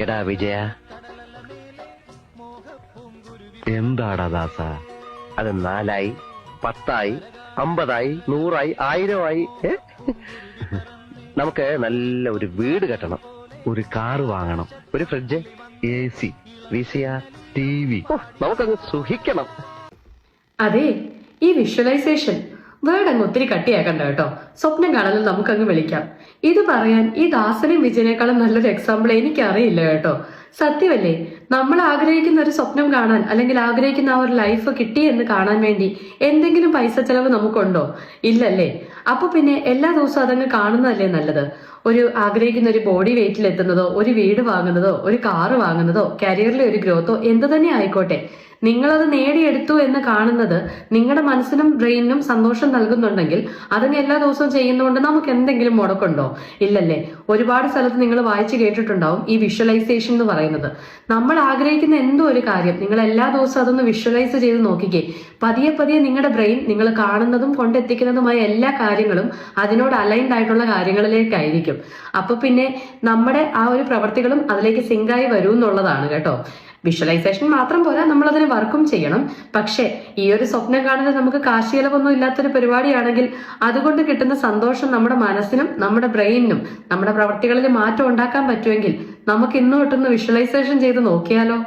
എടാ വിജയ, എന്താടാ ദാസ, അത് 4ആയി, 10ആയി, 50ആയി, 100ആയി, 1000ആയി. നമുക്ക് നല്ല ഒരു വീട് കെട്ടണം, ഒരു കാറ് വാങ്ങണം, ഒരു ഫ്രിഡ്ജ്, AC, VCR, TV. നമുക്കങ്ങ് സുഖിക്കണം. അതെ, ഈ വിഷ്വലൈസേഷൻ വേർഡ് അങ്ങ് ഒത്തിരി കട്ടിയാക്കണ്ട കേട്ടോ. സ്വപ്നം കാണാനും നമുക്കങ്ങ് വിളിക്കാം. ഇത് പറയാൻ ഈ ദാസനെയും വിജയനേക്കാളും നല്ലൊരു എക്സാമ്പിൾ എനിക്കറിയില്ല കേട്ടോ. സത്യമല്ലേ? നമ്മൾ ആഗ്രഹിക്കുന്ന ഒരു സ്വപ്നം കാണാൻ, അല്ലെങ്കിൽ ആഗ്രഹിക്കുന്ന ആ ഒരു ലൈഫ് കിട്ടി എന്ന് കാണാൻ വേണ്ടി എന്തെങ്കിലും പൈസ ചെലവ് നമുക്കുണ്ടോ? ഇല്ലല്ലേ? അപ്പൊ പിന്നെ എല്ലാ ദിവസവും അതങ്ങ് കാണുന്നതല്ലേ നല്ലത്. ഒരു ആഗ്രഹിക്കുന്ന ഒരു ബോഡി വെയിറ്റിൽ എത്തുന്നതോ, ഒരു വീട് വാങ്ങുന്നതോ, ഒരു കാറ് വാങ്ങുന്നതോ, കരിയറിലെ ഒരു ഗ്രോത്തോ എന്ത് തന്നെ ആയിക്കോട്ടെ, നിങ്ങളത് നേടിയെടുത്തു എന്ന് കാണുന്നത് നിങ്ങളുടെ മനസ്സിനും ബ്രെയിനിനും സന്തോഷം നൽകുന്നുണ്ടെങ്കിൽ അതങ്ങ് എല്ലാ ദിവസവും ചെയ്യുന്നതുകൊണ്ട് നമുക്ക് എന്തെങ്കിലും മുടക്കുണ്ടോ? ഇല്ലല്ലേ? ഒരുപാട് സ്ഥലത്ത് നിങ്ങൾ വായിച്ചു കേട്ടിട്ടുണ്ടാവും ഈ വിഷ്വലൈസേഷൻ എന്ന് പറയുന്നത്. നമ്മൾ ആഗ്രഹിക്കുന്ന എന്തോ ഒരു കാര്യം നിങ്ങൾ എല്ലാ ദിവസവും അതൊന്ന് വിഷ്വലൈസ് ചെയ്ത് നോക്കിക്കേ. പതിയെ പതിയെ നിങ്ങളുടെ ബ്രെയിൻ നിങ്ങൾ കാണുന്നതും കൊണ്ടെത്തിക്കുന്നതുമായ എല്ലാ കാര്യങ്ങളും അതിനോട് അലൈൻഡ് ആയിട്ടുള്ള കാര്യങ്ങളിലേക്കായിരിക്കും. അപ്പൊ പിന്നെ നമ്മുടെ ആ ഒരു പ്രവർത്തികളും അതിലേക്ക് സിങ്കായി വരൂ എന്നുള്ളതാണ് കേട്ടോ. വിഷ്വലൈസേഷൻ മാത്രം പോരാ, നമ്മൾ അതിന് വർക്കും ചെയ്യണം. പക്ഷേ ഈ ഒരു സ്വപ്നം കാണുന്നത് നമുക്ക് കാശ് ചെലവൊന്നും ഇല്ലാത്തൊരു പരിപാടിയാണെങ്കിൽ അതുകൊണ്ട് കിട്ടുന്ന സന്തോഷം നമ്മുടെ മനസ്സിനും നമ്മുടെ ബ്രെയിനിനും നമ്മുടെ പ്രവർത്തികളിൽ മാറ്റം ഉണ്ടാക്കാൻ പറ്റുമെങ്കിൽ നമുക്ക് ഇന്ന് തൊട്ടൊന്ന് വിഷ്വലൈസേഷൻ ചെയ്ത് നോക്കിയാലോ?